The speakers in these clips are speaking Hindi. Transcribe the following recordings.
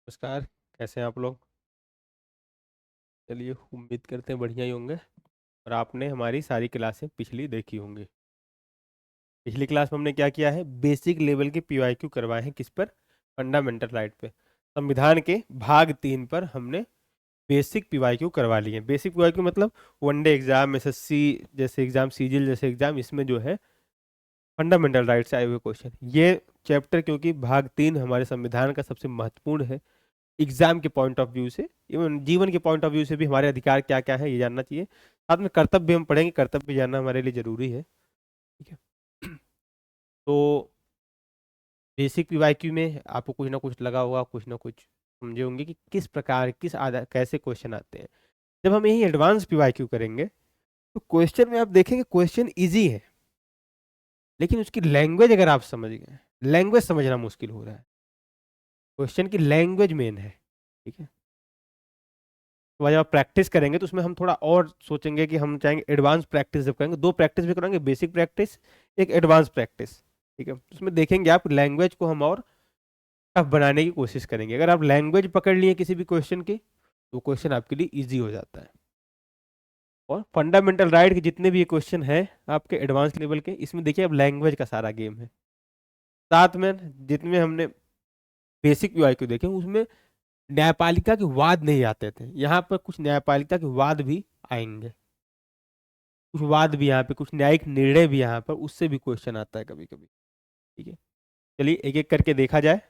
नमस्कार। कैसे हैं आप लोग? चलिए, उम्मीद करते हैं बढ़िया ही होंगे। और आपने हमारी सारी क्लासें पिछली देखी होंगी। पिछली क्लास में हमने क्या किया है, बेसिक लेवल के पीवाईक्यू करवाए हैं। किस पर? फंडामेंटल राइट पे। संविधान के भाग 3 पर हमने बेसिक पीवाईक्यू करवा लिए हैं। बेसिक पीवाईक्यू मतलब वनडे एग्जाम, एसएससी जैसे एग्जाम, सीजीएल जैसे एग्जाम, इसमें जो है फंडामेंटल राइट से आए हुए क्वेश्चन। ये चैप्टर क्योंकि भाग 3 हमारे संविधान का सबसे महत्वपूर्ण है एग्जाम के पॉइंट ऑफ व्यू से, इवन जीवन के पॉइंट ऑफ व्यू से भी हमारे अधिकार क्या क्या है ये जानना चाहिए। साथ में कर्तव्य भी हम पढ़ेंगे, कर्तव्य भी जानना हमारे लिए जरूरी है। ठीक है। तो बेसिक पीवाईक्यू में आपको कुछ ना कुछ लगा होगा, कुछ ना कुछ समझे होंगे कि किस प्रकार, किस आधार, कैसे क्वेश्चन आते हैं। जब हम यही एडवांस पीवाईक्यू करेंगे तो क्वेश्चन में आप देखेंगे क्वेश्चन इजी है, लेकिन उसकी लैंग्वेज अगर आप समझ गए, लैंग्वेज समझना मुश्किल हो रहा है। क्वेश्चन की लैंग्वेज मेन है। ठीक है। तो जब आप प्रैक्टिस करेंगे तो उसमें हम थोड़ा और सोचेंगे कि हम चाहेंगे एडवांस प्रैक्टिस जब करेंगे, 2 प्रैक्टिस भी करेंगे, बेसिक प्रैक्टिस, एक एडवांस प्रैक्टिस। ठीक है। उसमें देखेंगे आप लैंग्वेज को हम और टफ बनाने की कोशिश करेंगे। अगर आप लैंग्वेज पकड़ लिए किसी भी क्वेश्चन की तो क्वेश्चन आपके लिए इजी हो जाता है। और फंडामेंटल राइट के जितने भी ये क्वेश्चन है आपके एडवांस लेवल के, इसमें देखिए अब लैंग्वेज का सारा गेम है। साथ में जितने हमने बेसिक यूआईक्यू देखे उसमें न्यायपालिका के वाद नहीं आते थे, यहाँ पर कुछ न्यायपालिका के वाद भी आएंगे। कुछ वाद भी यहाँ पे, कुछ न्यायिक निर्णय भी यहाँ पर, उससे भी क्वेश्चन आता है कभी कभी। ठीक है। चलिए एक एक करके देखा जाए।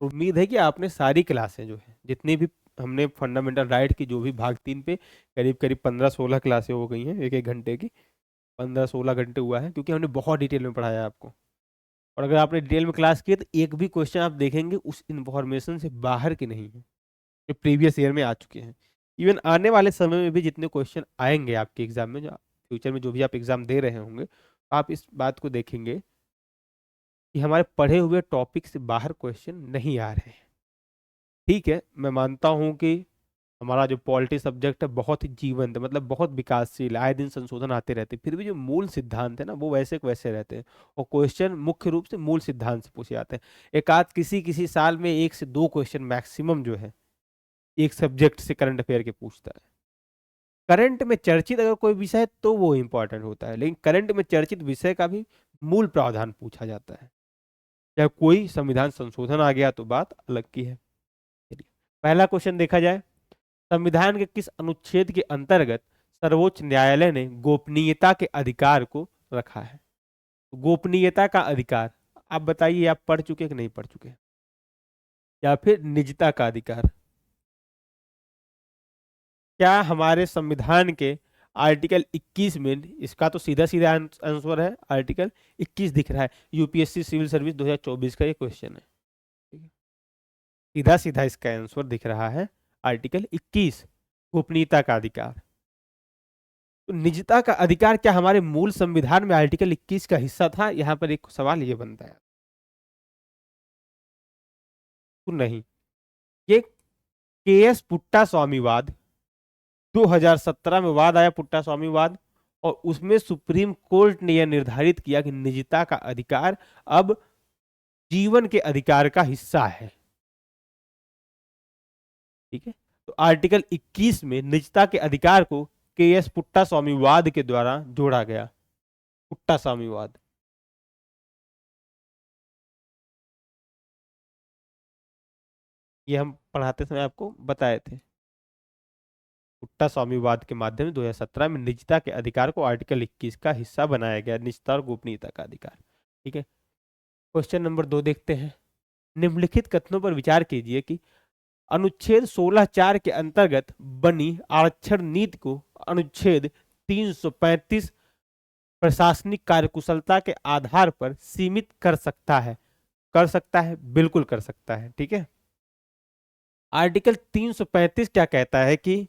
उम्मीद है कि आपने सारी क्लासें जो है, जितनी भी हमने फंडामेंटल राइट की, जो भी भाग 3 पे करीब करीब 15-16 क्लासें हो गई हैं, एक एक घंटे की, 15-16 घंटे हुआ है, क्योंकि हमने बहुत डिटेल में पढ़ाया आपको। और अगर आपने डिटेल में क्लास की है तो एक भी क्वेश्चन आप देखेंगे उस इंफॉर्मेशन से बाहर के नहीं है जो प्रीवियस ईयर में आ चुके हैं। इवन आने वाले समय में भी जितने क्वेश्चन आएंगे आपके एग्जाम में, जो फ्यूचर में जो भी आप एग्जाम दे रहे होंगे, आप इस बात को देखेंगे कि हमारे पढ़े हुए टॉपिक से बाहर क्वेश्चन नहीं आ रहे हैं। ठीक है, मैं मानता हूं कि हमारा जो पॉलिटी सब्जेक्ट है बहुत ही जीवंत है, मतलब बहुत विकासशील है, आए दिन संशोधन आते रहते हैं, फिर भी जो मूल सिद्धांत है ना वो वैसे के वैसे रहते हैं। और क्वेश्चन मुख्य रूप से मूल सिद्धांत से पूछे जाते हैं। एक आध किसी किसी साल में 1 से 2 क्वेश्चन मैक्सिमम जो है एक सब्जेक्ट से करंट अफेयर के पूछता है। करंट में चर्चित अगर कोई विषय है तो वो इंपॉर्टेंट होता है, लेकिन करंट में चर्चित विषय का भी मूल प्रावधान पूछा जाता है। चाहे कोई संविधान संशोधन आ गया तो बात अलग की है। पहला क्वेश्चन देखा जाए, संविधान के किस अनुच्छेद के अंतर्गत सर्वोच्च न्यायालय ने गोपनीयता के अधिकार को रखा है? गोपनीयता का अधिकार, आप बताइए, आप पढ़ चुके कि नहीं पढ़ चुके? या फिर निजता का अधिकार? क्या हमारे संविधान के आर्टिकल 21 में, इसका तो सीधा सीधा आंसर है, आर्टिकल 21 दिख रहा है, यूपीएससी सिविल सर्विस 2024 का ये क्वेश्चन है। ठीक है। सीधा सीधा इसका आंसर दिख रहा है, आर्टिकल 21, गोपनीयता का अधिकार। तो निजता का अधिकार क्या हमारे मूल संविधान में आर्टिकल 21 का हिस्सा था? यहां पर एक सवाल ये बनता है। तो नहीं, ये केएस पुट्टा स्वामीवाद, 2017 में वाद आया पुट्टा स्वामीवाद, और उसमें सुप्रीम कोर्ट ने यह निर्धारित किया कि निजता का अधिकार अब जीवन के अधिकार का हिस्सा है। ठीक है। तो आर्टिकल 21 में निजता के अधिकार को केएस पुट्टा स्वामीवाद के द्वारा जोड़ा गया। पुट्टा स्वामीवाद, ये हम पढ़ाते समय आपको बताए थे। पुट्टा स्वामीवाद के माध्यम से 2017 में निजता के अधिकार को आर्टिकल 21 का हिस्सा बनाया गया, निजता और गोपनीयता का अधिकार। ठीक है। क्वेश्चन नंबर 2 देखते हैं। निम्नलिखित कथनों पर विचार कीजिए कि अनुच्छेद 16(4) के अंतर्गत बनी आरक्षण नीति को अनुच्छेद 335 प्रशासनिक कार्यकुशलता के आधार पर सीमित कर सकता है? कर सकता है, बिल्कुल कर सकता है। ठीक है। आर्टिकल 335 क्या कहता है कि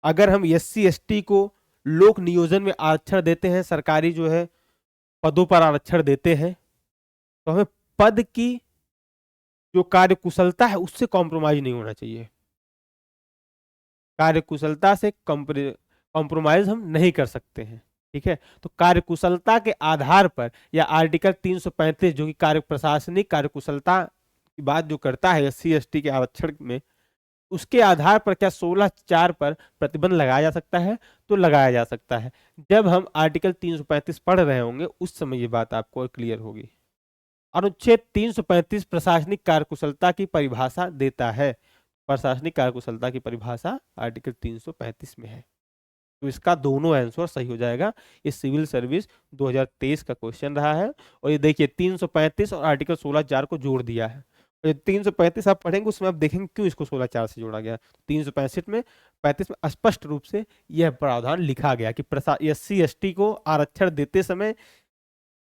अगर हम एससी एसटी को लोक नियोजन में आरक्षण देते हैं, सरकारी जो है पदों पर आरक्षण देते हैं, तो हमें पद की जो कार्यकुशलता है उससे कॉम्प्रोमाइज नहीं होना चाहिए। कार्यकुशलता से कॉम्प्रोमाइज हम नहीं कर सकते हैं। ठीक है। तो कार्यकुशलता के आधार पर, या आर्टिकल 335 जो कि कार्य प्रशासनिक कार्यकुशलता की बात जो करता है SC ST के आरक्षण में, उसके आधार पर क्या 16(4) पर प्रतिबंध लगाया जा सकता है? तो लगाया जा सकता है। जब हम आर्टिकल 335 पढ़ रहे होंगे उस समय ये बात आपको क्लियर होगी। अनुच्छेद 335 प्रशासनिक कार्यकुशलता की परिभाषा देता है। प्रशासनिक कार्यकुशलता की परिभाषा आर्टिकल 335 में है। तो इसका दोनों आंसर सही हो जाएगा। ये सिविल सर्विस 2023 का क्वेश्चन रहा है। और ये देखिए 335 और आर्टिकल 16(4) को जोड़ दिया है। और ये 335 आप पढ़ेंगे उसमें आप देखेंगे क्यों इसको 16(4) से जोड़ा गया। 365 में 35 में स्पष्ट रूप से यह प्रावधान लिखा गया कि SC ST को आरक्षण देते समय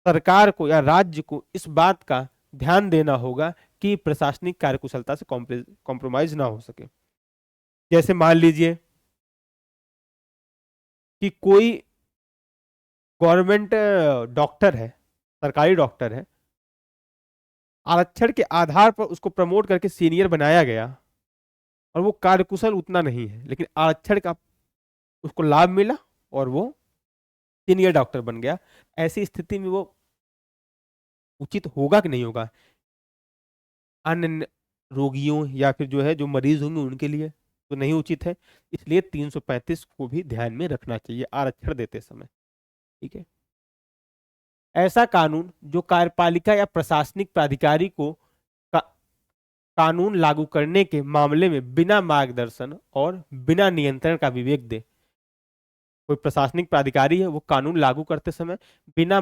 सरकार को या राज्य को इस बात का ध्यान देना होगा कि प्रशासनिक कार्यकुशलता से कॉम्प्रोमाइज ना हो सके। जैसे मान लीजिए कि कोई गवर्नमेंट डॉक्टर है, सरकारी डॉक्टर है, आरक्षण के आधार पर उसको प्रमोट करके सीनियर बनाया गया और वो कार्यकुशल उतना नहीं है, लेकिन आरक्षण का उसको लाभ मिला और वो सीनियर डॉक्टर बन गया। ऐसी स्थिति में वो उचित होगा कि नहीं होगा अन्य रोगियों या फिर जो है जो मरीज होंगे उनके लिए? तो नहीं उचित है। इसलिए 335 को भी ध्यान में रखना चाहिए आरक्षण देते समय। ठीक है। ऐसा कानून जो कार्यपालिका या प्रशासनिक प्राधिकारी को का, कानून लागू करने के मामले में बिना मार्गदर्शन और बिना नियंत्रण का विवेक दे। कोई प्रशासनिक प्राधिकारी है, वो कानून लागू करते समय बिना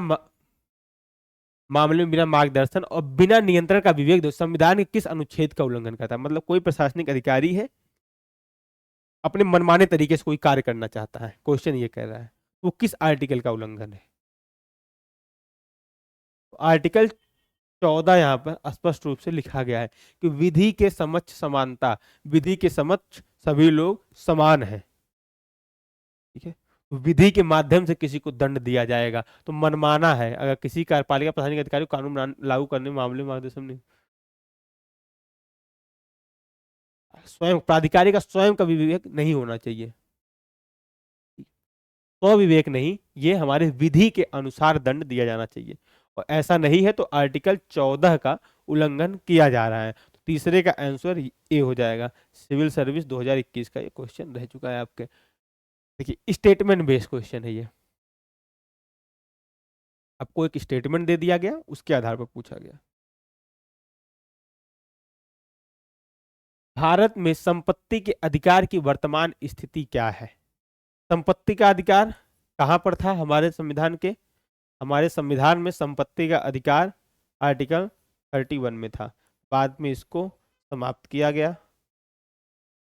मामले में बिना मार्गदर्शन और बिना नियंत्रण का विवेक दे। संविधान के किस अनुच्छेद का उल्लंघन करता है? मतलब कोई प्रशासनिक अधिकारी है, अपने मनमाने तरीके से कोई कार्य करना चाहता है, क्वेश्चन ये कह रहा है, वो किस आर्टिकल का उल्लंघन है? आर्टिकल 14 यहाँ पर स्पष्ट रूप से लिखा गया है कि विधि के समक्ष समानता, विधि के समक्ष सभी लोग समान हैं। ठीक है। विधि के माध्यम से किसी को दंड दिया जाएगा तो मनमाना है अगर किसी कार्यपालिका प्रशासनिक अधिकारी को कानून लागू करने मामले में मार्गदर्शन नहीं, स्वयं प्राधिकारी का स्वयं का विवेक नहीं होना चाहिए। स्वविवेक नहीं, ये हमारे विधि के अनुसार दंड दिया जाना चाहिए और ऐसा नहीं है तो आर्टिकल 14 का उल्लंघन किया जा रहा है। तो तीसरे का आंसर ए हो जाएगा। सिविल सर्विस 2021 का ये क्वेश्चन रह चुका है आपके। देखिए स्टेटमेंट बेस्ड क्वेश्चन है ये। आपको एक स्टेटमेंट दे दिया गया, उसके आधार पर पूछा गया। भारत में संपत्ति के अधिकार की वर्तमान स्थिति क्या है? संपत्ति का अधिकार कहां पर था हमारे संविधान के? हमारे संविधान में संपत्ति का अधिकार आर्टिकल 31 में था। बाद में इसको समाप्त किया गया।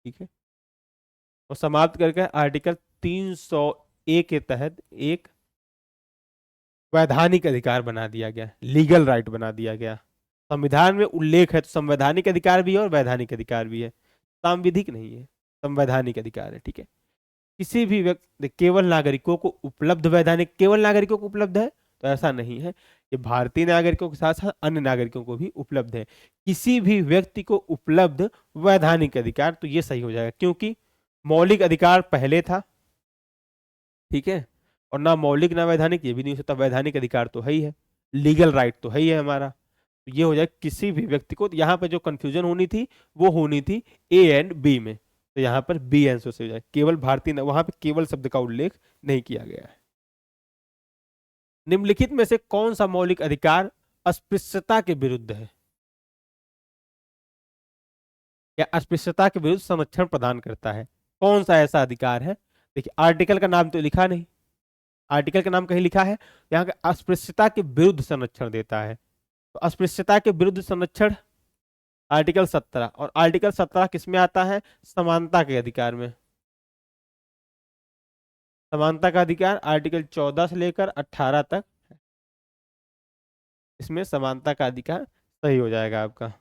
ठीक है। और समाप्त करके आर्टिकल 301 के तहत एक वैधानिक अधिकार बना दिया गया, लीगल राइट बना दिया गया। संविधान में उल्लेख है तो संवैधानिक अधिकार भी है और वैधानिक अधिकार भी है, सांविधिक नहीं है, संवैधानिक अधिकार है। ठीक है। किसी भी व्यक्ति, केवल नागरिकों को उपलब्ध वैधानिक, केवल नागरिकों को उपलब्ध है तो ऐसा नहीं है, ये भारतीय नागरिकों के साथ साथ अन्य नागरिकों को भी उपलब्ध है। किसी भी व्यक्ति को उपलब्ध वैधानिक अधिकार, तो ये सही हो जाएगा क्योंकि मौलिक अधिकार पहले था। ठीक है। और ना मौलिक ना वैधानिक, ये भी नहीं हो सकता, वैधानिक अधिकार तो है ही है, लीगल राइट तो है ही है हमारा। तो ये हो जाए किसी भी व्यक्ति को। यहाँ पे जो कंफ्यूजन होनी थी वो होनी थी ए एंड बी में, तो यहाँ पर बी आंसर से हो जाए। केवल भारतीय, वहां पे केवल शब्द का उल्लेख नहीं किया गया है। निम्नलिखित में से कौन सा मौलिक अधिकार अस्पृश्यता के विरुद्ध है या अस्पृश्यता के विरुद्ध संरक्षण प्रदान करता है? कौन सा ऐसा अधिकार है? देखिए आर्टिकल का नाम तो लिखा नहीं, आर्टिकल का नाम कहीं लिखा है? यहाँ का अस्पृश्यता के विरुद्ध संरक्षण देता है। तो अस्पृश्यता के विरुद्ध संरक्षण आर्टिकल 17, और आर्टिकल 17 किसमें आता है? समानता के अधिकार में। समानता का अधिकार आर्टिकल 14 से लेकर 18 तक, इसमें समानता का अधिकार सही हो जाएगा आपका।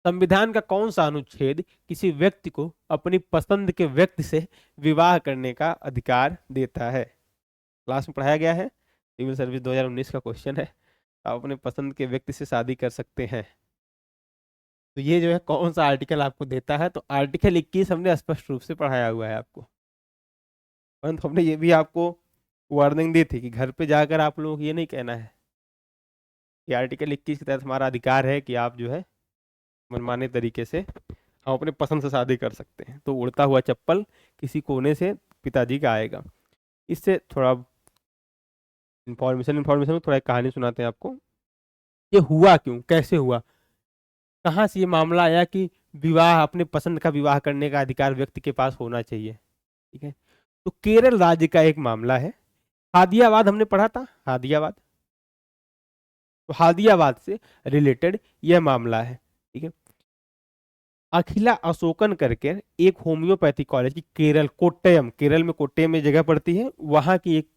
संविधान का कौन सा अनुच्छेद किसी व्यक्ति को अपनी पसंद के व्यक्ति से विवाह करने का अधिकार देता है? क्लास में पढ़ाया गया है, सिविल सर्विस 2019 का क्वेश्चन है। आप अपने पसंद के व्यक्ति से शादी कर सकते हैं। तो ये जो है कौन सा आर्टिकल आपको देता है? तो आर्टिकल 21 हमने स्पष्ट रूप से पढ़ाया हुआ है आपको। परंतु हमने ये भी आपको वार्निंग दी थी कि घर पे जाकर आप लोगों को ये नहीं कहना है ये आर्टिकल 21 के तहत हमारा अधिकार है कि आप जो है मनमाने तरीके से हम अपने पसंद से शादी कर सकते हैं। तो उड़ता हुआ चप्पल किसी कोने से पिताजी का आएगा। इससे थोड़ा इंफॉर्मेशन में थोड़ा एक कहानी सुनाते हैं आपको। ये हुआ क्यों, कैसे हुआ, कहाँ से ये मामला आया कि विवाह, अपने पसंद का विवाह करने का अधिकार व्यक्ति के पास होना चाहिए। ठीक है, तो केरल राज्य का एक मामला है। हादियाबाद हमने पढ़ा था, हादियाबाद, तो हादियाबाद से रिलेटेड यह मामला है। ठीक है, अखिला अशोकन करके एक होम्योपैथी कॉलेज की, केरल, कोट्टयम, केरल में कोट्टयम में जगह पड़ती है, वहां की एक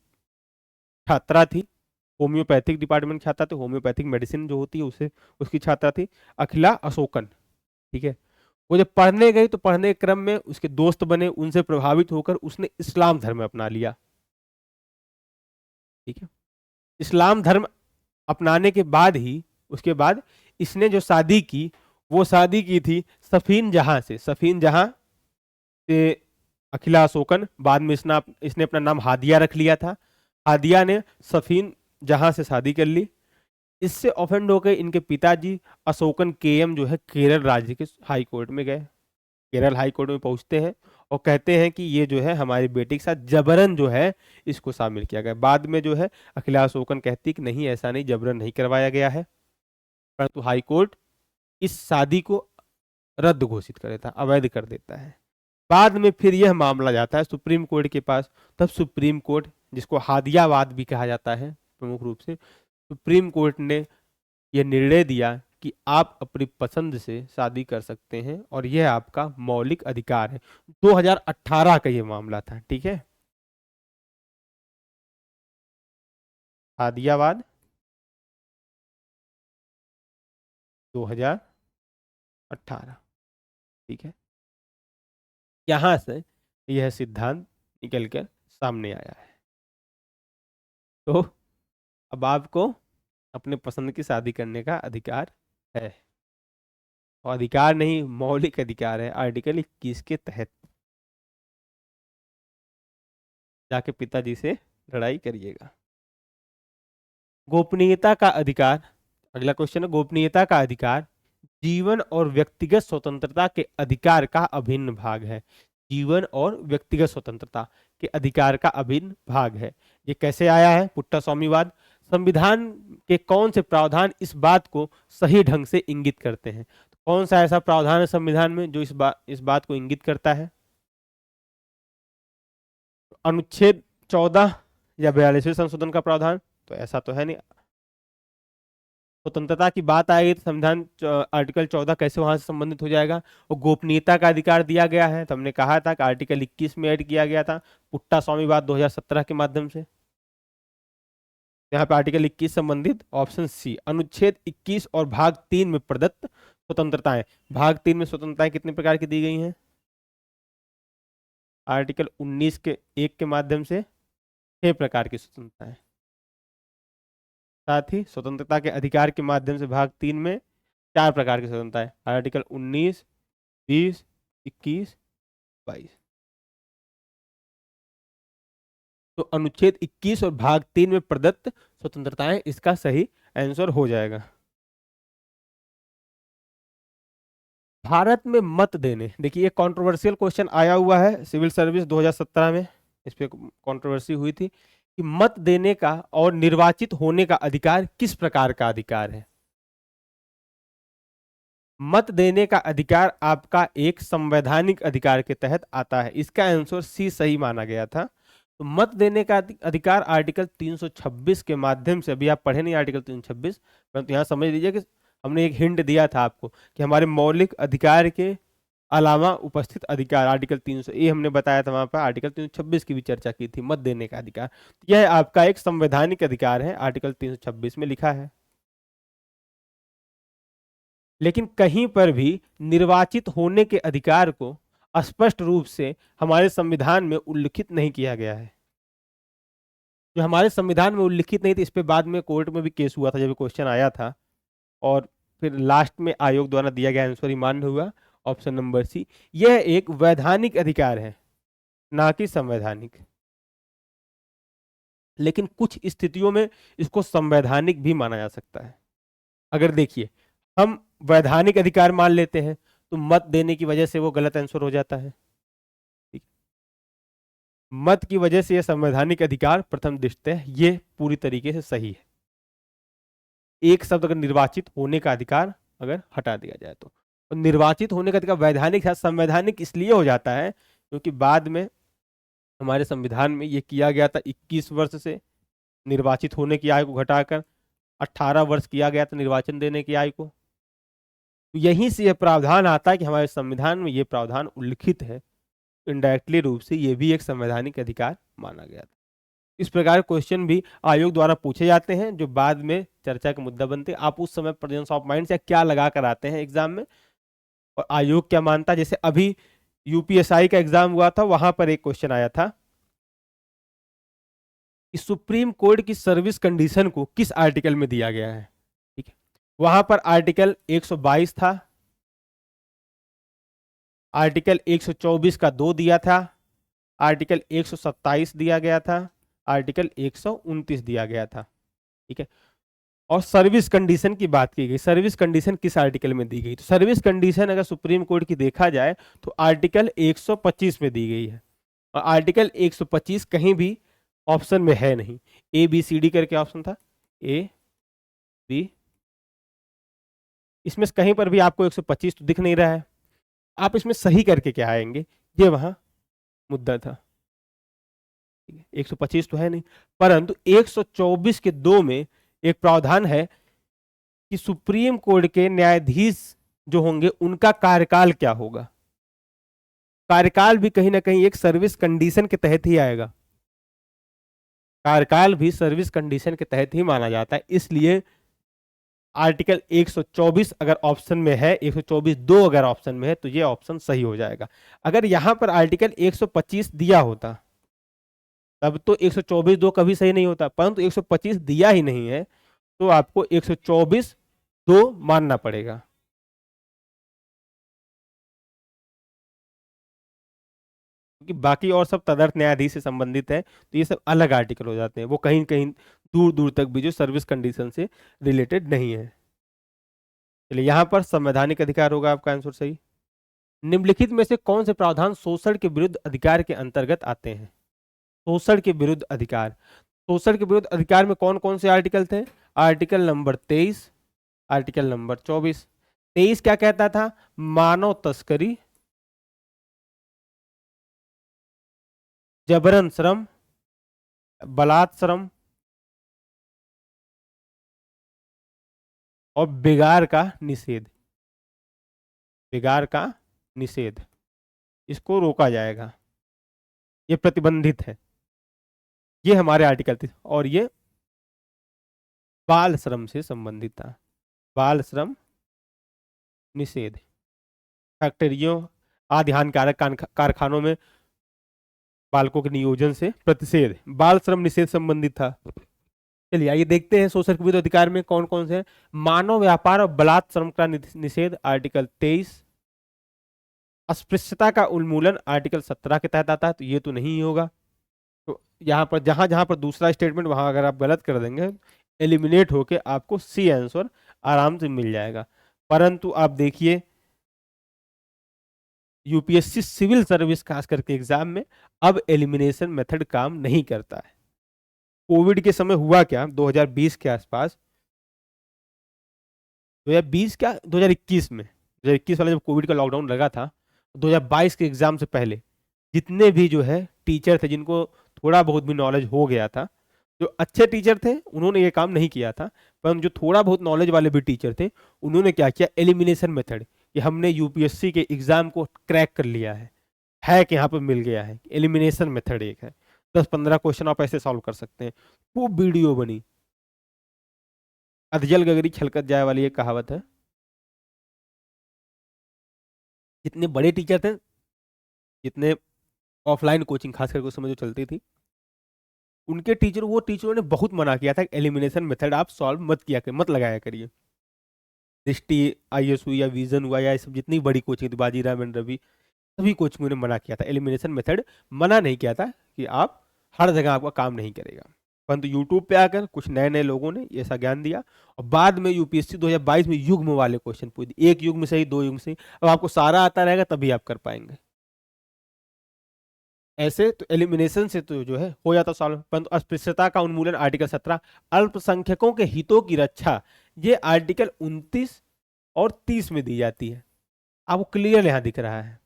छात्रा थी। होम्योपैथिक डिपार्टमेंट छात्रा थी, होम्योपैथिक मेडिसिन जो होती है उसे, उसकी छात्रा थी अखिला अशोकन। ठीक है, वो जब पढ़ने गई तो पढ़ने के क्रम में उसके दोस्त बने, उनसे प्रभावित होकर उसने इस्लाम धर्म अपना लिया। ठीक है, इस्लाम धर्म अपनाने के बाद ही, उसके बाद इसने जो शादी की, वो शादी की थी सफीन जहां से। सफीन जहां से अखिला अशोकन, बाद में इसने अपना नाम हादिया रख लिया था। हादिया ने सफीन जहां से शादी कर ली। इससे ऑफेंड होकर इनके पिताजी अशोकन केएम जो है केरल राज्य के हाई कोर्ट में गए। केरल हाई कोर्ट में पहुंचते हैं और कहते हैं कि ये जो है हमारी बेटी के साथ जबरन जो है इसको शामिल किया गया। बाद में जो है अखिला अशोकन कहती कि नहीं, ऐसा नहीं, जबरन नहीं करवाया गया है। परंतु हाई कोर्ट इस शादी को रद्द घोषित कर देता, अवैध कर देता है। बाद में फिर यह मामला जाता है सुप्रीम कोर्ट के पास। तब सुप्रीम कोर्ट, जिसको हादियावाद भी कहा जाता है प्रमुख रूप से, सुप्रीम कोर्ट ने यह निर्णय दिया कि आप अपनी पसंद से शादी कर सकते हैं और यह आपका मौलिक अधिकार है। 2018 का यह मामला था। ठीक है, हादियावाद 2018। ठीक है, यहां से यह सिद्धांत निकल कर सामने आया है। तो अब आपको अपने पसंद की शादी करने का अधिकार है, और अधिकार नहीं, मौलिक अधिकार है। आर्टिकल 21 के तहत जाके पिताजी से लड़ाई करिएगा। गोपनीयता का अधिकार, अगला क्वेश्चन है, गोपनीयता का अधिकार जीवन और व्यक्तिगत स्वतंत्रता के अधिकार का अभिन्न भाग है। जीवन और व्यक्तिगत स्वतंत्रता के अधिकार का अभिन्न भाग है। ये कैसे आया है? पुट्टा स्वामीवाद। संविधान के कौन से प्रावधान इस बात को सही ढंग से इंगित करते हैं? तो कौन सा ऐसा प्रावधान है संविधान में जो इस बात को इंगित करता है? अनुच्छेद 14 या 42वें संशोधन का प्रावधान? तो ऐसा तो है नहीं। स्वतंत्रता की बात आएगी तो संविधान आर्टिकल 14 कैसे वहां से संबंधित हो जाएगा? और गोपनीयता का अधिकार दिया गया है, तो हमने कहा था कि आर्टिकल 21 में ऐड किया गया था पुट्टा स्वामीवाद 2017 के माध्यम से। यहाँ पे आर्टिकल 21 संबंधित ऑप्शन सी, अनुच्छेद 21 और भाग 3 में प्रदत्त स्वतंत्रताएं। भाग 3 में स्वतंत्रताएं कितने प्रकार की दी गई हैं? आर्टिकल 19 के 1 के माध्यम से 6 प्रकार की स्वतंत्रताएं। साथ ही स्वतंत्रता के अधिकार के माध्यम से भाग 3 में 4 प्रकार की स्वतंत्रताएं, आर्टिकल 19, 20, 21, 22। तो अनुच्छेद 21 और भाग 3 में प्रदत्त स्वतंत्रताएं इसका सही आंसर हो जाएगा। भारत में मत देने, देखिए ये कंट्रोवर्शियल क्वेश्चन आया हुआ है सिविल सर्विस 2017 में, इस पे कंट्रोवर्सी हुई थी कि मत देने का और निर्वाचित होने का अधिकार किस प्रकार का अधिकार है। मत देने का अधिकार आपका एक संवैधानिक अधिकार के तहत आता है। इसका आंसर सी सही माना गया था। तो मत देने का अधिकार आर्टिकल 326 के माध्यम से, अभी आप पढ़े नहीं आर्टिकल 326, परंतु यहाँ समझ लीजिए कि हमने एक हिंट दिया था आपको कि हमारे मौलिक अधिकार के अलावा उपस्थित अधिकार, आर्टिकल 300 ये हमने बताया था वहां पर। आर्टिकल 326 की भी चर्चा की थी, मत देने का अधिकार। यह आपका एक संवैधानिक अधिकार है, आर्टिकल 326 में लिखा है। लेकिन कहीं पर भी निर्वाचित होने के अधिकार को स्पष्ट रूप से हमारे संविधान में उल्लिखित नहीं किया गया है। जो हमारे संविधान में उल्लिखित नहीं थे, इस पे बाद में कोर्ट में भी केस हुआ था जब क्वेश्चन आया था, और फिर लास्ट में आयोग द्वारा दिया गया आंसर ही मान्य हुआ, ऑप्शन नंबर सी। यह एक वैधानिक अधिकार है, ना कि संवैधानिक। लेकिन कुछ स्थितियों में इसको संवैधानिक भी माना जा सकता है। अगर देखिए हम वैधानिक अधिकार मान लेते हैं तो मत देने की वजह से वो गलत आंसर हो जाता है। ठीक, मत की वजह से यह संवैधानिक अधिकार प्रथम दृष्टया ये पूरी तरीके से सही है। एक शब्द अगर निर्वाचित होने का अधिकार अगर हटा दिया जाए तो निर्वाचित होने का अधिकार वैधानिक है, संवैधानिक इसलिए हो जाता है क्योंकि बाद में हमारे संविधान में ये किया गया था 21 वर्ष से निर्वाचित होने की आयु को घटाकर 18 वर्ष किया गया था निर्वाचन देने की आयु को। तो यहीं से यह प्रावधान आता है कि हमारे संविधान में यह प्रावधान उल्लिखित है, इनडायरेक्टली रूप से यह भी एक संवैधानिक अधिकार माना गया था। इस प्रकार क्वेश्चन भी आयोग द्वारा पूछे जाते हैं जो बाद में चर्चा का मुद्दा बनते हैं। आप उस समय प्रेजेंस ऑफ माइंड से क्या लगा कर आते हैं एग्जाम में और आयोग क्या मानता है। जैसे अभी यूपीएसआई का एग्जाम हुआ था, वहां पर एक क्वेश्चन आया था कि सुप्रीम कोर्ट की सर्विस कंडीशन को किस आर्टिकल में दिया गया है। ठीक है, वहां पर आर्टिकल 122 था, आर्टिकल 124 का 2 दिया था, आर्टिकल 127 दिया गया था, आर्टिकल 129 दिया गया था। ठीक है, और सर्विस कंडीशन की बात की गई, सर्विस कंडीशन किस आर्टिकल में दी गई। तो सर्विस कंडीशन अगर सुप्रीम कोर्ट की देखा जाए तो आर्टिकल 125 में दी गई है और आर्टिकल 125 कहीं भी ऑप्शन में है नहीं। ए बी सी डी करके ऑप्शन था, ए बी, इसमें कहीं पर भी आपको 125 तो दिख नहीं रहा है। आप इसमें सही करके क्या आएंगे, ये वहां मुद्दा था। 125 तो है नहीं, परंतु 124 के 2 में एक प्रावधान है कि सुप्रीम कोर्ट के न्यायाधीश जो होंगे उनका कार्यकाल क्या होगा। कार्यकाल भी कहीं ना कहीं एक सर्विस कंडीशन के तहत ही आएगा, कार्यकाल भी सर्विस कंडीशन के तहत ही माना जाता है। इसलिए आर्टिकल 124 अगर ऑप्शन में है, 124(2) अगर ऑप्शन में है तो ये ऑप्शन सही हो जाएगा। अगर यहां पर आर्टिकल 125 दिया होता तब तो 124(2) कभी सही नहीं होता, परंतु 125 दिया ही नहीं है तो आपको 124(2) मानना पड़ेगा। क्योंकि बाकी और सब तदर्थ न्यायाधीश से संबंधित है तो ये सब अलग आर्टिकल हो जाते हैं, वो कहीं कहीं दूर दूर तक भी जो सर्विस कंडीशन से रिलेटेड नहीं है। चलिए यहां पर संवैधानिक अधिकार होगा आपका आंसर सही। निम्नलिखित में से कौन से प्रावधान शोषण के विरुद्ध अधिकार के अंतर्गत आते हैं। शोषण के विरुद्ध अधिकार, शोषण के विरुद्ध अधिकार में कौन कौन से आर्टिकल थे। Article number 23, article number 24। 23 क्या कहता था, मानव तस्करी, जबरन श्रम, बलात् श्रम और बिगाड़ का निषेध, बिगाड़ का निषेध, इसको रोका जाएगा, ये प्रतिबंधित है। ये हमारे आर्टिकल थे और ये बाल श्रम से संबंधित था, बाल श्रम निषेध, फैक्ट्रियों आदि हानिकारक कारखानों में बालकों के नियोजन से प्रतिषेध, बाल श्रम निषेध संबंधित था। चलिए आइए देखते हैं शोषण के विरुद्ध अधिकार में कौन कौन से हैं। मानव व्यापार और बलात् श्रम का निषेध आर्टिकल 23, अस्पृश्यता का उन्मूलन आर्टिकल 17 के तहत आता है, तो ये तो नहीं होगा। तो यहाँ पर जहां जहां पर दूसरा स्टेटमेंट वहां अगर आप गलत कर देंगे एलिमिनेट होके आपको सी आंसर आराम से मिल जाएगा। परंतु आप देखिए यूपीएससी सिविल सर्विस खास करके एग्जाम में अब एलिमिनेशन मेथड काम नहीं करता है। कोविड के समय हुआ क्या, 2020 के आसपास, 2020 क्या 2021 में, 2021 वाला जब कोविड का लॉकडाउन लगा था, 2022 के एग्जाम से पहले जितने भी जो है टीचर थे जिनको थोड़ा बहुत भी नॉलेज हो गया था, जो अच्छे टीचर थे उन्होंने ये काम नहीं किया था, पर जो थोड़ा बहुत नॉलेज वाले भी टीचर थे उन्होंने क्या किया, एलिमिनेशन मेथड, कि हमने यूपीएससी के एग्जाम को क्रैक कर लिया है कि यहाँ पर मिल गया है। एलिमिनेशन मेथड एक है, 10-15 क्वेश्चन आप ऐसे सॉल्व कर सकते हैं। खूब वीडियो बनी, अधजल गगरी छलकत जाए वाली एक कहावत है। जितने बड़े टीचर थे, जितने ऑफलाइन कोचिंग खास करके उस समय जो चलती थी, उनके टीचरों ने बहुत मना किया था एलिमिनेशन मेथड आप सॉल्व मत किया कर, मत लगाया करिए। दृष्टि आईएएस हुई या विजन हुआ या सब जितनी बड़ी कोचिंग थी, बाजीराव एंड रवि, सभी कोचिंगों ने मना किया था, एलिमिनेशन मेथड मना नहीं किया था कि आप हर जगह आपका काम नहीं करेगा। परंतु यूट्यूब पे आकर कुछ नए नए लोगों ने ये ऐसा ज्ञान दिया और बाद में यूपीएससी 2022 में युग्म वाले क्वेश्चन पूछ दिए, एक युग्म सही, दो युग्म सही। अब आपको सारा आता रहेगा तभी आप कर पाएंगे। ऐसे तो एलिमिनेशन से तो जो है हो जाता सॉल्व। परंतु अस्पृश्यता का उन्मूलन आर्टिकल 17, अल्पसंख्यकों के हितों की रक्षा, ये आर्टिकल 29 और 30 में दी जाती है। आपको क्लियर यहां दिख रहा है।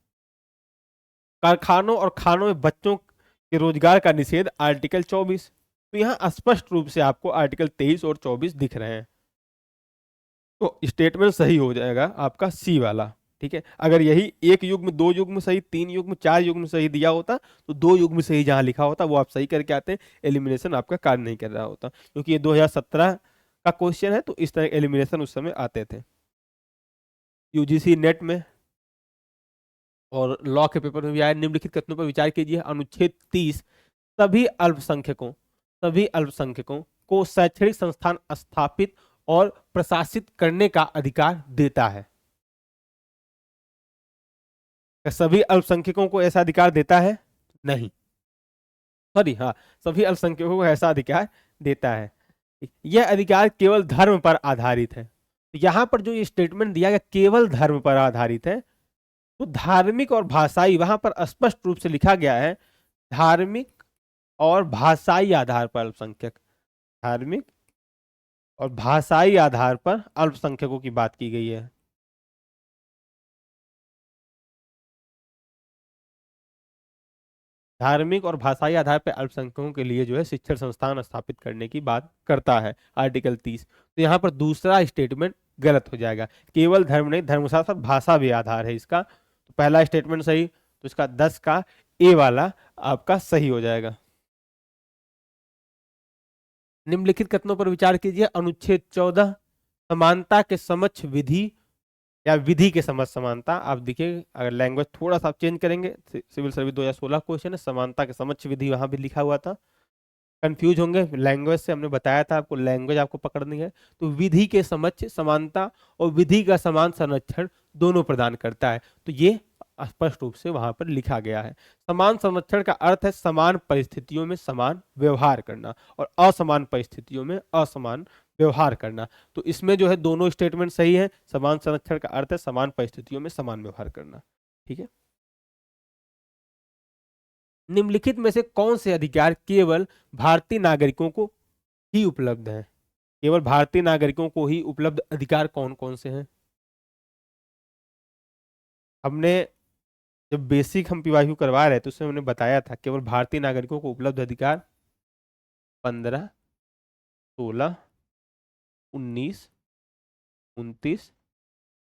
कारखानों और खानों में बच्चों के रोजगार का निषेध, आर्टिकल 24। तो यहाँ स्पष्ट रूप से आपको आर्टिकल 23 और 24 दिख रहे हैं। तो स्टेटमेंट सही हो जाएगा आपका सी वाला। ठीक है, अगर यही एक युग्म, दो युग्म सही, तीन युग्म, चार युग्म सही दिया होता तो दो युग्म सही जहां लिखा होता वो आप सही करके आते हैं, एलिमिनेशन आपका कार्य नहीं कर रहा होता। क्योंकि ये 2017 का क्वेश्चन है तो इस तरह एलिमिनेशन उस समय आते थे। यूजीसी नेट में और लॉ के पेपर में भी आया, निम्नलिखित कथनों पर विचार कीजिए। अनुच्छेद 30 सभी अल्पसंख्यकों को शैक्षणिक संस्थान स्थापित और प्रशासित करने का अधिकार देता है। सभी अल्पसंख्यकों को ऐसा अधिकार देता है? नहीं, सॉरी, हाँ, सभी अल्पसंख्यकों को ऐसा अधिकार देता है। यह अधिकार केवल धर्म पर आधारित है। यहां पर जो ये स्टेटमेंट दिया गया केवल धर्म पर आधारित है, तो धार्मिक और भाषाई, वहां पर स्पष्ट रूप से लिखा गया है धार्मिक और भाषाई आधार पर अल्पसंख्यक, धार्मिक और भाषाई आधार पर अल्पसंख्यकों की बात की गई है। धार्मिक और भाषाई आधार पर अल्पसंख्यकों के लिए जो है शिक्षण संस्थान स्थापित करने की बात करता है आर्टिकल 30। तो यहाँ पर दूसरा स्टेटमेंट गलत हो जाएगा। केवल धर्म नहीं, धर्म के साथ साथ भाषा भी आधार है इसका। तो पहला स्टेटमेंट सही, तो इसका 10 का ए वाला आपका सही हो जाएगा। निम्नलिखित कथनों पर विचार कीजिए। अनुच्छेद 14 समानता के समक्ष विधि या विधि के समक्ष समानता। आप देखिए अगर लैंग्वेज थोड़ा सा आप चेंज करेंगे, सिविल सर्विस 2016 क्वेश्चन है, समानता के समक्ष विधि वहां भी लिखा हुआ था। कंफ्यूज होंगे लैंग्वेज से, हमने बताया था आपको लैंग्वेज आपको पकड़नी है। तो विधि के समक्ष समानता और विधि का समान संरक्षण दोनों प्रदान करता है। तो ये स्पष्ट रूप से वहां पर लिखा गया है। समान संरक्षण का अर्थ है समान परिस्थितियों में समान व्यवहार करना और असमान परिस्थितियों में असमान व्यवहार करना। तो इसमें जो है दोनों स्टेटमेंट सही है। समान संरक्षण का अर्थ है समान परिस्थितियों में समान व्यवहार करना। ठीक है, निम्नलिखित में से कौन से अधिकार केवल भारतीय नागरिकों को ही उपलब्ध है? केवल भारतीय नागरिकों को ही उपलब्ध अधिकार कौन कौन से हैं? हमने जब बेसिक हम पीवाईक्यू करवा रहे थे तो उसमें हमने बताया था केवल भारतीय नागरिकों को उपलब्ध अधिकार 15, 16, 19, 29,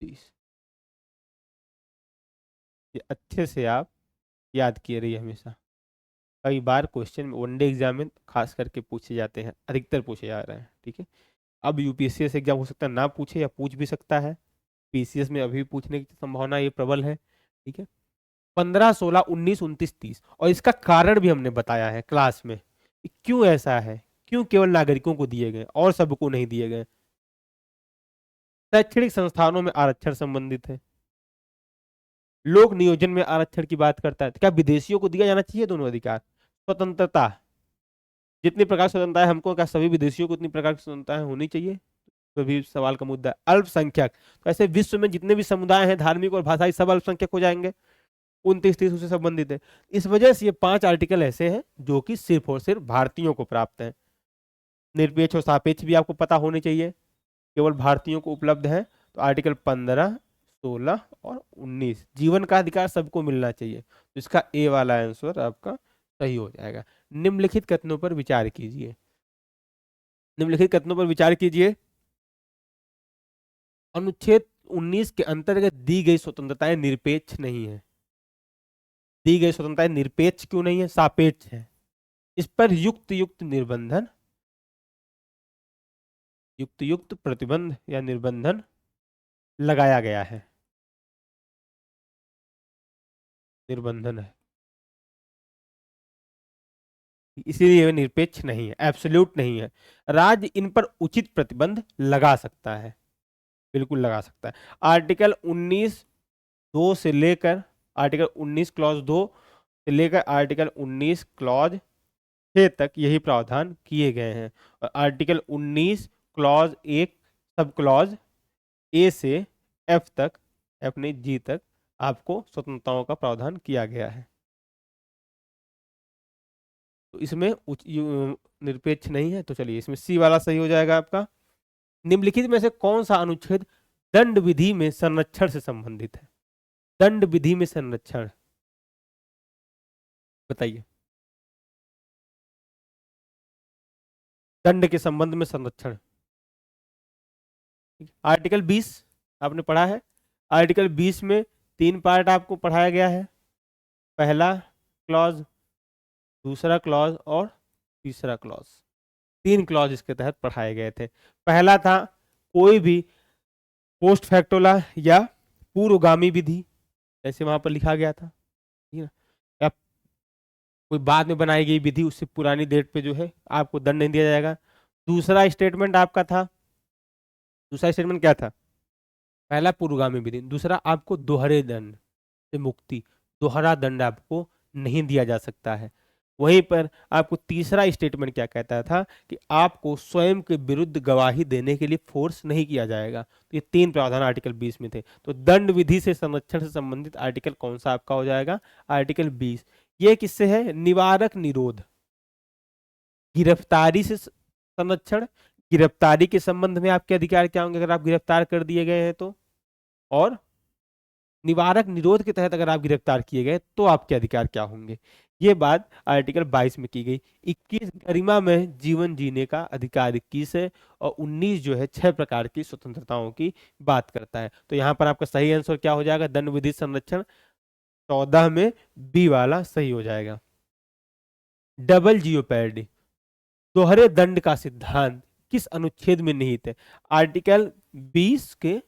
30। ये अच्छे से आप याद किए रहिए हमेशा। कई बार क्वेश्चन में वनडे एग्जाम में खास करके पूछे जाते हैं, अधिकतर पूछे जा रहे हैं। ठीक है, अब यूपीएससी से एग्जाम हो सकता है ना पूछे या पूछ भी सकता है। पीसीएस में अभी भी पूछने की संभावना ये प्रबल है। ठीक है, 15, 16, 19, 29, 30 और इसका कारण भी हमने बताया है क्लास में कि क्यों ऐसा है, क्यों केवल नागरिकों को दिए गए और सबको नहीं दिए गए। शैक्षणिक संस्थानों में आरक्षण संबंधित है, लोक नियोजन में आरक्षण की बात करता है। तो क्या विदेशियों को दिया जाना चाहिए दोनों अधिकार? स्वतंत्रता, जितनी प्रकार की स्वतंत्रता है हमको, क्या सभी विदेशियों को उतनी प्रकार की स्वतंत्रता होनी चाहिए? तो भी सवाल का मुद्दा। अल्पसंख्यक, तो ऐसे विश्व में जितने भी समुदाय हैं धार्मिक और भाषाई सब अल्पसंख्यक हो जाएंगे। 29, 30 उससे संबंधित है। इस वजह से ये 5 आर्टिकल ऐसे हैं जो कि सिर्फ और सिर्फ भारतीयों को प्राप्त है। निरपेक्ष और सापेक्ष भी आपको पता होने चाहिए, केवल भारतीयों को उपलब्ध है। तो आर्टिकल 15, 16 और 19, जीवन का अधिकार सबको मिलना चाहिए। तो इसका ए वाला आंसर आपका सही हो जाएगा। निम्नलिखित कथनों पर विचार कीजिए। निम्नलिखित कथनों पर विचार कीजिए। अनुच्छेद 19 के अंतर्गत दी गई स्वतंत्रताएं निरपेक्ष नहीं है। दी गई स्वतंत्रताएं निरपेक्ष क्यों नहीं है, सापेक्ष है। इस पर युक्त युक्त निर्बंधन, युक्त युक्त प्रतिबंध या निर्बंधन लगाया गया है। निर्बंधन है, इसीलिए वे निरपेक्ष नहीं है, एब्सोल्यूट नहीं है। राज्य इन पर उचित प्रतिबंध लगा सकता है, बिल्कुल लगा सकता है। आर्टिकल 19 2 से लेकर आर्टिकल 19 क्लॉज 2 से लेकर आर्टिकल 19 क्लॉज 6 तक यही प्रावधान किए गए हैं। और article 19 clause 1 sub clause A से एफ तक, एफ नहीं जी तक आपको स्वतंत्रताओं का प्रावधान किया गया है। तो इसमें निरपेक्ष नहीं है, तो चलिए इसमें सी वाला सही हो जाएगा आपका। निम्नलिखित में से कौन सा अनुच्छेद दंड विधि में संरक्षण से संबंधित है? दंड विधि में संरक्षण, बताइए। दंड के संबंध में संरक्षण, आर्टिकल 20 आपने पढ़ा है। आर्टिकल 20 में 3 पार्ट आपको पढ़ाया गया है, पहला क्लॉज, दूसरा क्लॉज और तीसरा क्लॉज। 3 क्लॉज इसके तहत पढ़ाए गए थे। पहला था कोई भी पोस्ट फैक्टोला या पूर्वगामी विधि, जैसे वहां पर लिखा गया था, ठीक है ना, या कोई बाद में बनाई गई विधि, उससे पुरानी डेट पे जो है आपको दंड नहीं दिया जाएगा। दूसरा स्टेटमेंट आपका था, दूसरा स्टेटमेंट क्या था? पहला पूर्वगामी विधि, दूसरा आपको दोहरे दंड से मुक्ति, दोहरा दंड आपको नहीं दिया जा सकता है। वहीं पर आपको तीसरा स्टेटमेंट क्या कहता था कि आपको स्वयं के विरुद्ध गवाही देने के लिए फोर्स नहीं किया जाएगा। तो ये 3 प्रावधान आर्टिकल 20 में थे। तो दंड विधि से संरक्षण से संबंधित आर्टिकल कौन सा आपका हो जाएगा? आर्टिकल 20। ये किससे है? निवारक निरोध, गिरफ्तारी से संरक्षण, गिरफ्तारी के संबंध में आपके अधिकार क्या होंगे अगर आप गिरफ्तार कर दिए गए हैं तो, और निवारक निरोध के तहत अगर आप गिरफ्तार किए गए तो आपके अधिकार क्या होंगे। ये बात आर्टिकल 22 में की गई। 21 गरिमा में जीवन जीने का अधिकार 21 है, और 19 जो है 6 प्रकार की स्वतंत्रताओं की बात करता है। तो यहाँ पर आपका सही आंसर क्या हो जाएगा? दंड विधि संरक्षण 14 में बी वाला सही हो जाएगा। डबल जियोपैरिडी, दोहरे दंड का सिद्धांत किस अनुच्छेद में निहित है? आर्टिकल 20 के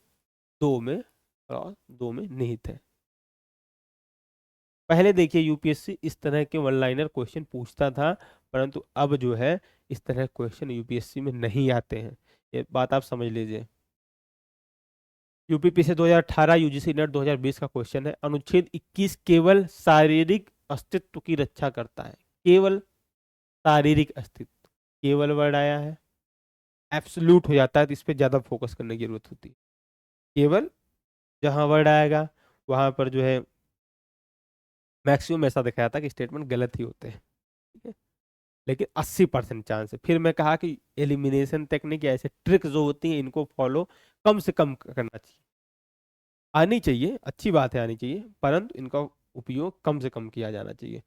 2 में और 2 में निहित है। पहले देखिए यूपीएससी इस तरह के वन लाइनर क्वेश्चन पूछता था, परंतु अब जो है इस तरह क्वेश्चन यूपीएससी में नहीं आते हैं, ये बात आप समझ लीजिए। यूपीपीसी 2018 यूजीसी नेट 2020 का क्वेश्चन है, अनुच्छेद 21 केवल शारीरिक अस्तित्व की रक्षा करता है। केवल शारीरिक अस्तित्व, केवल वर्ड आया है, एब्सोल्यूट हो जाता है तो इस पर ज्यादा फोकस करने की जरूरत होती है। केवल जहां वर्ड आएगा वहां पर जो है मैक्सिमम ऐसा दिखाया था कि स्टेटमेंट गलत ही होते हैं, ठीक है, लेकिन 80% चांस है। फिर मैं कहा कि एलिमिनेशन टेक्निक या ऐसे ट्रिक जो होती हैं इनको फॉलो कम से कम करना चाहिए, आनी चाहिए, अच्छी बात है आनी चाहिए, परंतु इनका उपयोग कम से कम किया जाना चाहिए।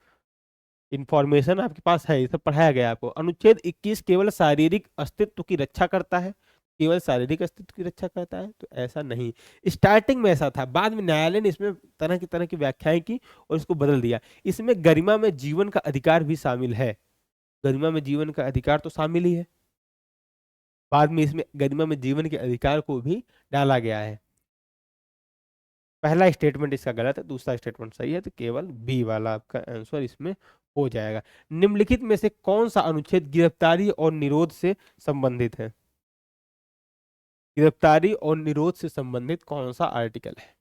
इंफॉर्मेशन आपके पास है, ये सब पढ़ाया गया है आपको। अनुच्छेद 21 केवल शारीरिक अस्तित्व की रक्षा करता है, केवल शारीरिक अस्तित्व की रक्षा करता है, तो ऐसा नहीं। स्टार्टिंग में ऐसा था, बाद में न्यायालय ने इसमें तरह की व्याख्याएं की और इसको बदल दिया। इसमें गरिमा में जीवन का अधिकार भी शामिल है, गरिमा में जीवन का अधिकार तो शामिल ही है, बाद में इसमें गरिमा में जीवन के अधिकार को भी डाला गया है। पहला स्टेटमेंट इसका गलत है, दूसरा स्टेटमेंट सही है, तो केवल बी वाला आपका आंसर इसमें हो जाएगा। निम्नलिखित में से कौन सा अनुच्छेद गिरफ्तारी और निरोध से संबंधित है? गिरफ्तारी और निरोध से संबंधित कौन सा आर्टिकल है?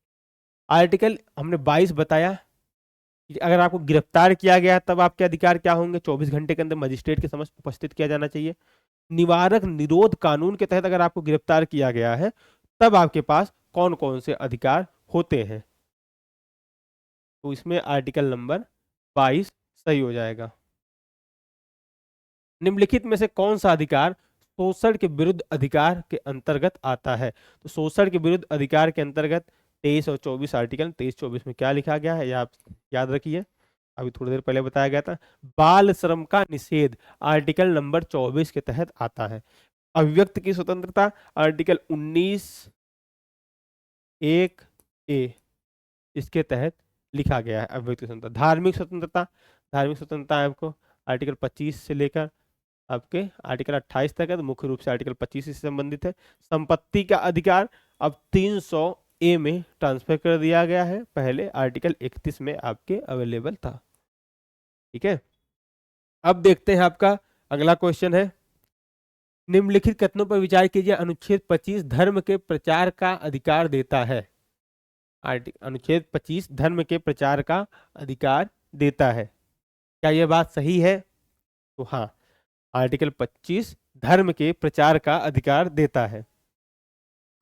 आर्टिकल हमने 22 बताया कि अगर आपको गिरफ्तार किया गया तब आपके अधिकार क्या होंगे? 24 घंटे के अंदर मजिस्ट्रेट के समक्ष उपस्थित किया जाना चाहिए। निवारक निरोध कानून के तहत अगर आपको गिरफ्तार किया गया है तब आपके पास कौन कौन से अधिकार होते हैं? तो इसमें आर्टिकल नंबर 22 सही हो जाएगा। निम्नलिखित में से कौन सा अधिकार शोषण के विरुद्ध अधिकार के अंतर्गत आता है? तो शोषण के विरुद्ध अधिकार के अंतर्गत 23 और 24 आर्टिकल 23-24 में क्या लिखा गया है, ये आप याद रखिए, अभी थोड़ी देर पहले बताया गया था। बाल श्रम का निषेध आर्टिकल नंबर 24 के तहत आता है। अभिव्यक्ति की स्वतंत्रता आर्टिकल 19(1)(a) इसके तहत लिखा गया है अभिव्यक्ति स्वतंत्रता। धार्मिक स्वतंत्रता, धार्मिक स्वतंत्रता आपको आर्टिकल 25 से लेकर आपके आर्टिकल 28 तक है, तो मुख्य रूप से आर्टिकल 25 से संबंधित है। संपत्ति का अधिकार अब 300(a) में ट्रांसफर कर दिया गया है, पहले आर्टिकल 31 में आपके अवेलेबल था, ठीक है। अब देखते हैं आपका अगला क्वेश्चन है, निम्नलिखित कथनों पर विचार कीजिए। अनुच्छेद 25 धर्म के प्रचार का अधिकार देता है। अनुच्छेद 25 धर्म के प्रचार का अधिकार देता है, क्या यह बात सही है? तो हाँ, आर्टिकल 25 धर्म के प्रचार का अधिकार देता है।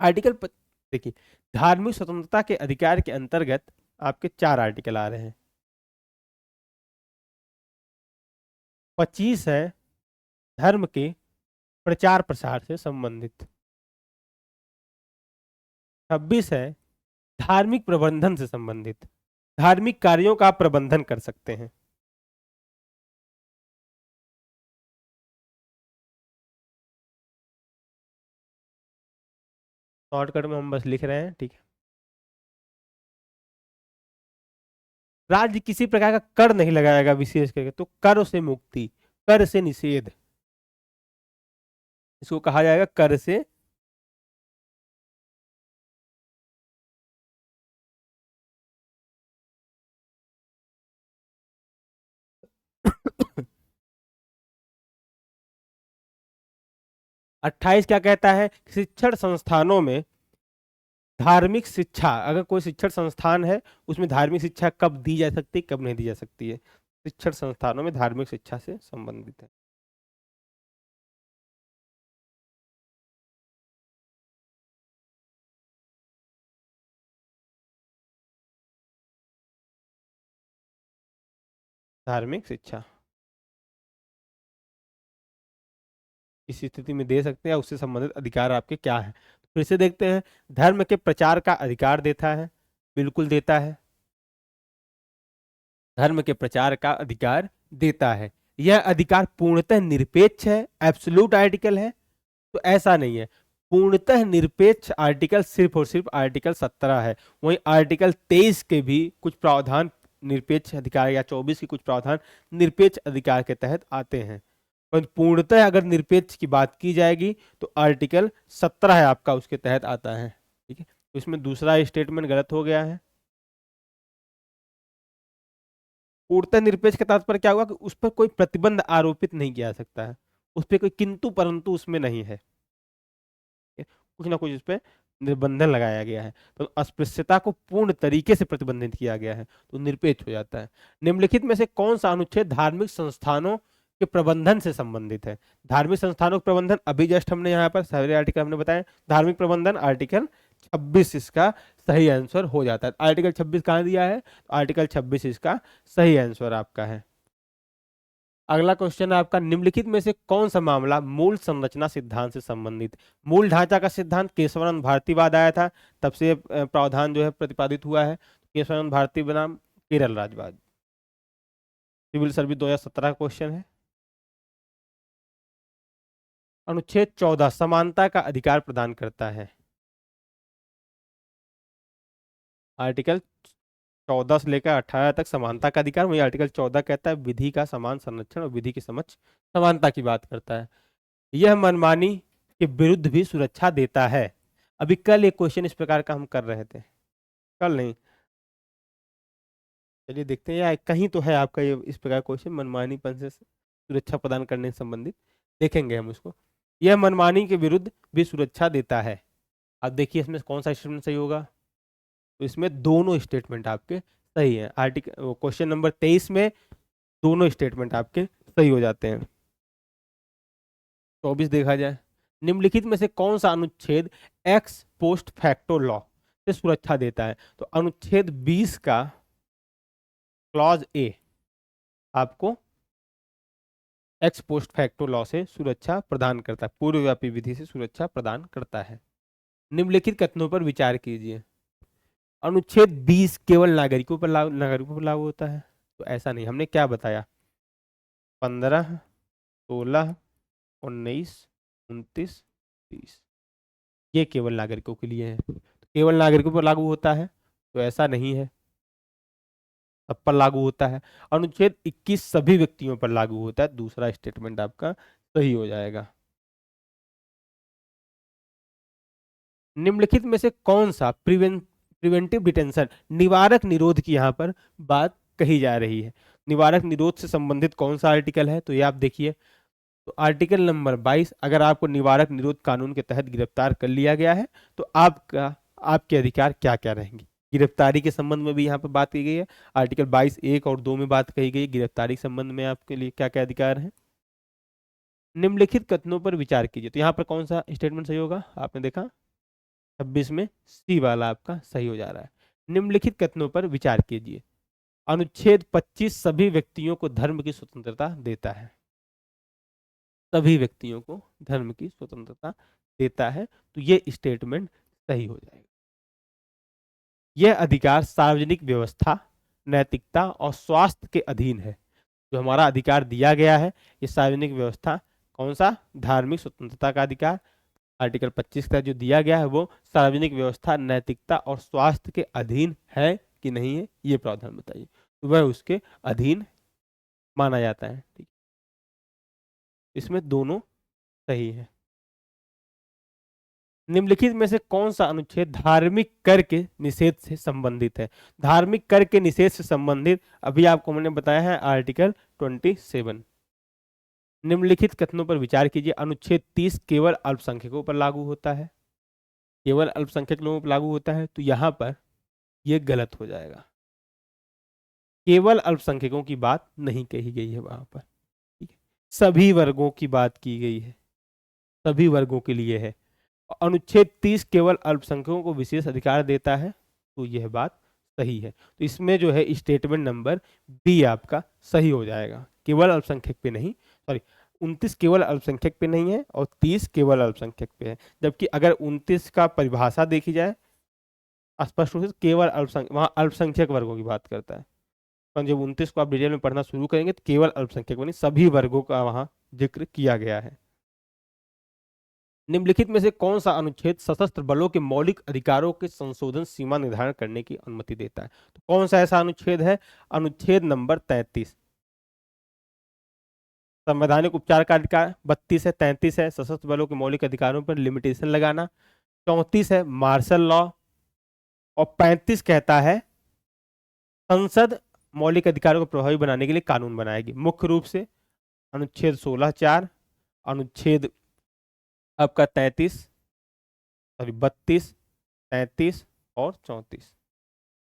आर्टिकल देखिए, धार्मिक स्वतंत्रता के अधिकार के अंतर्गत आपके 4 आर्टिकल आ रहे हैं। 25 है धर्म के प्रचार प्रसार से संबंधित। 26 है धार्मिक प्रबंधन से संबंधित, धार्मिक कार्यों का प्रबंधन कर सकते हैं। शॉर्टकट में हम बस लिख रहे हैं, ठीक है। राज्य किसी प्रकार का कर नहीं लगाएगा विशेष करके, तो कर से मुक्ति, कर से निषेध, इसको कहा जाएगा कर से अट्ठाईस क्या कहता है? शिक्षण संस्थानों में धार्मिक शिक्षा, अगर कोई शिक्षण संस्थान है उसमें धार्मिक शिक्षा कब दी जा सकती है, कब नहीं दी जा सकती है? शिक्षण संस्थानों में धार्मिक शिक्षा से संबंधित है। धार्मिक शिक्षा इस स्थिति में दे सकते हैं, या उससे संबंधित अधिकार आपके क्या है? फिर से देखते हैं, धर्म के प्रचार का अधिकार देता है, बिल्कुल देता है, धर्म के प्रचार का अधिकार देता है। यह अधिकार पूर्णतः निरपेक्ष है, एब्सोल्यूट आर्टिकल है, तो ऐसा नहीं है। पूर्णतः निरपेक्ष आर्टिकल सिर्फ और सिर्फ आर्टिकल 17 है। वहीं आर्टिकल 23 के भी कुछ प्रावधान निरपेक्ष अधिकार, या 24 के कुछ प्रावधान निरपेक्ष अधिकार के तहत आते हैं। पर पूर्णतः अगर निरपेक्ष की बात की जाएगी तो आर्टिकल 17 है आपका, उसके तहत आता है, ठीक है। तो इसमें दूसरा स्टेटमेंट गलत हो गया है। पूर्णतः निरपेक्ष का तात्पर्य क्या हुआ कि उस पर कोई प्रतिबंध आरोपित नहीं किया जा सकता है, उस पर कोई किंतु परंतु उसमें नहीं है, कुछ ना कुछ इस पर निर्बंधन लगाया गया है, तो अस्पृश्यता को पूर्ण तरीके से प्रतिबंधित किया गया है, तो निरपेक्ष हो जाता है। निम्नलिखित में से कौन सा अनुच्छेद धार्मिक संस्थानों के प्रबंधन से संबंधित है? धार्मिक संस्थानों के प्रबंधन अभी जस्ट हमने यहाँ पर सारे आर्टिकल हमने बताया, धार्मिक प्रबंधन आर्टिकल 26 इसका सही आंसर हो जाता है। आर्टिकल 26 कहाँ दिया है? आर्टिकल 26 इसका सही आंसर आपका है। अगला क्वेश्चन है आपका, निम्नलिखित में से कौन सा मामला मूल संरचना सिद्धांत से संबंधित? मूल ढांचा का सिद्धांत केशवानंद भारतीवाद आया था, तब से प्रावधान जो है प्रतिपादित हुआ है। केशवानंद भारती बनाम केरल राज्यवाद, सिविल सर्विस 2017 का क्वेश्चन है। अनुच्छेद 14 समानता का अधिकार प्रदान करता है। आर्टिकल 14 से लेकर 18 तक समानता का अधिकार, वही आर्टिकल 14 कहता है विधि का समान संरक्षण और विधि के समक्ष समानता की बात करता है। यह मनमानी के विरुद्ध भी सुरक्षा देता है। अभी कल एक क्वेश्चन इस प्रकार का हम कर रहे थे, कल नहीं, चलिए देखते हैं, या कहीं तो है आपका ये इस प्रकार क्वेश्चन, मनमानीपन से सुरक्षा प्रदान करने से संबंधित, देखेंगे हम उसको। यह मनमानी के विरुद्ध भी सुरक्षा देता है। अब देखिए इसमें कौन सा स्टेटमेंट सही होगा, तो इसमें दोनों स्टेटमेंट आपके सही है। आर्टिकल क्वेश्चन नंबर 23 में दोनों स्टेटमेंट आपके सही हो जाते हैं। 24 देखा जाए, निम्नलिखित में से कौन सा अनुच्छेद एक्स पोस्ट फैक्टो लॉ से सुरक्षा देता है? तो अनुच्छेद 20 का क्लॉज ए आपको एक्स पोस्ट फैक्टो लॉ से सुरक्षा प्रदान करता है, पूर्वव्यापी विधि से सुरक्षा प्रदान करता है। निम्नलिखित कथनों पर विचार कीजिए। अनुच्छेद 20 केवल नागरिकों पर लागू होता है, तो ऐसा नहीं। हमने क्या बताया? 15, 16, 19, 29, 30 ये केवल नागरिकों के लिए है, तो केवल नागरिकों पर लागू होता है, तो ऐसा नहीं है, सब पर लागू होता है। अनुच्छेद 21 सभी व्यक्तियों पर लागू होता है, दूसरा स्टेटमेंट आपका सही हो जाएगा। निम्नलिखित में से कौन सा प्रिवेंटिव डिटेंशन, निवारक निरोध की यहाँ पर बात कही जा रही है? निवारक निरोध से संबंधित कौन सा आर्टिकल है? तो ये आप देखिए, तो आर्टिकल नंबर 22, अगर आपको निवारक निरोध कानून के तहत गिरफ्तार कर लिया गया है तो आपके अधिकार क्या क्या रहेंगे? गिरफ्तारी के संबंध में भी यहाँ पर बात की गई है, आर्टिकल 22 1 और 2 में बात कही गई है गिरफ्तारी के संबंध में आपके लिए क्या क्या अधिकार है। निम्नलिखित कथनों पर विचार कीजिए। तो यहाँ पर कौन सा स्टेटमेंट सही होगा, आपने देखा 26 में सी वाला आपका सही हो जा रहा है। निम्नलिखित कथनों पर विचार कीजिए। अनुच्छेद 25 सभी व्यक्तियों को धर्म की स्वतंत्रता देता है। सभी व्यक्तियों को धर्म की स्वतंत्रता देता है, तो ये स्टेटमेंट सही हो जाएगा। यह अधिकार सार्वजनिक व्यवस्था, नैतिकता और स्वास्थ्य के अधीन है। जो हमारा अधिकार दिया गया है, ये सार्वजनिक व्यवस्था, कौन सा, धार्मिक स्वतंत्रता का अधिकार, आर्टिकल 25 का जो दिया गया है वो सार्वजनिक व्यवस्था, नैतिकता और स्वास्थ्य के अधीन है कि नहीं है, ये प्रावधान बताइए। तो वह उसके अधीन माना जाता है। ठीक, इसमें दोनों सही है। निम्नलिखित में से कौन सा अनुच्छेद धार्मिक कर के निषेध से संबंधित है? धार्मिक कर के निषेध से संबंधित अभी आपको मैंने बताया है आर्टिकल 27। निम्नलिखित कथनों पर विचार कीजिए। अनुच्छेद 30 केवल अल्पसंख्यकों पर लागू होता है, केवल अल्पसंख्यक लोगों पर लागू होता है, तो यहां पर यह गलत हो जाएगा। केवल अल्पसंख्यकों की बात नहीं कही गई है वहां पर, ठीक है, सभी वर्गों की बात की गई है, सभी वर्गों के लिए है। अनुच्छेद 30 केवल अल्पसंख्यकों को विशेष अधिकार देता है, तो यह बात सही है। तो इसमें जो है स्टेटमेंट नंबर बी आपका सही हो जाएगा। केवल अल्पसंख्यक पे नहीं, सॉरी 29 केवल अल्पसंख्यक पे नहीं है और 30 केवल अल्पसंख्यक पे है। जबकि अगर 29 का परिभाषा देखी जाए स्पष्ट रूप से केवल अल्पसंख्यक, वहां अल्पसंख्यक वर्गों की बात करता है। तो जब 29 को आप डिटेल में पढ़ना शुरू करेंगे तो केवल अल्पसंख्यक नहीं, सभी वर्गों का वहां जिक्र किया गया है। निम्नलिखित में से कौन सा अनुच्छेद सशस्त्र बलों के मौलिक अधिकारों के संशोधन सीमा निर्धारण करने की अनुमति देता है? तो कौन सा ऐसा अनुच्छेद है? अनुच्छेद नंबर 33। संवैधानिक उपचार का अधिकार 32 है, 33 है सशस्त्र बलों के मौलिक अधिकारों पर लिमिटेशन लगाना, 34 है मार्शल लॉ और 35 कहता है संसद मौलिक अधिकारों को प्रभावी बनाने के लिए कानून बनाएगी। मुख्य रूप से अनुच्छेद 16(4), अनुच्छेद आपका 33, सॉरी 32, 33 और 34।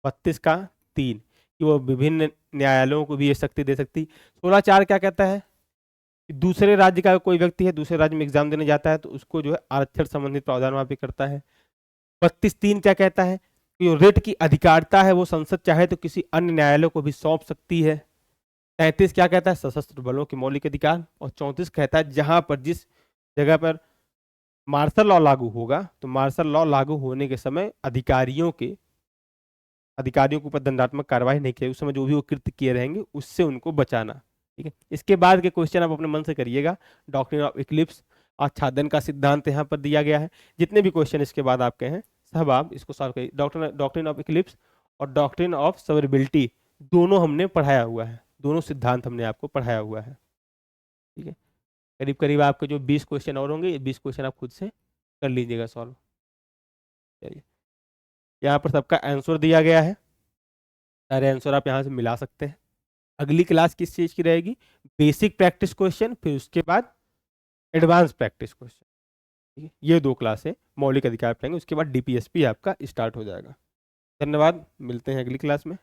32 का 3 कि वो विभिन्न न्यायालयों को भी ये शक्ति दे सकती। 16(4) क्या कहता है कि दूसरे राज्य का कोई व्यक्ति है, दूसरे राज्य में एग्जाम देने जाता है तो उसको जो है आरक्षण संबंधित प्रावधान वहां पे करता है। 32(3) क्या कहता है कि जो रिट की अधिकारिता है वो संसद चाहे तो किसी अन्य न्यायालय को भी सौंप सकती है। 33 क्या कहता है, सशस्त्र बलों के मौलिक अधिकार। और 34 कहता है जहां पर जिस जगह पर मार्शल लॉ लागू होगा तो मार्शल लॉ लागू होने के समय अधिकारियों के ऊपर दंडात्मक कार्रवाई नहीं की, उस समय जो भी वो कृत्य किए रहेंगे उससे उनको बचाना। ठीक है, इसके बाद के क्वेश्चन आप अपने मन से करिएगा। डॉक्ट्रिन ऑफ इक्लिप्स, आच्छादन का सिद्धांत यहाँ पर दिया गया है। जितने भी क्वेश्चन इसके बाद आपके हैं सब आप इसको सॉल्व करिए। डॉक्ट्रिन ऑफ इक्लिप्स और डॉक्ट्रिन ऑफ सवर्बिलिटी दोनों हमने पढ़ाया हुआ है, दोनों सिद्धांत हमने आपको पढ़ाया हुआ है। ठीक है, करीब करीब आपके जो 20 क्वेश्चन और होंगे, ये 20 क्वेश्चन आप खुद से कर लीजिएगा सॉल्व। चलिए, यहाँ पर सबका आंसर दिया गया है, सारे आंसर आप यहाँ से मिला सकते हैं। अगली क्लास किस चीज की रहेगी? बेसिक प्रैक्टिस क्वेश्चन, फिर उसके बाद एडवांस प्रैक्टिस क्वेश्चन। ठीक है, ये 2 क्लासें मौलिक अधिकार पढ़ेंगे, उसके बाद डीपीएसपी आपका स्टार्ट हो जाएगा। धन्यवाद, मिलते हैं अगली क्लास में।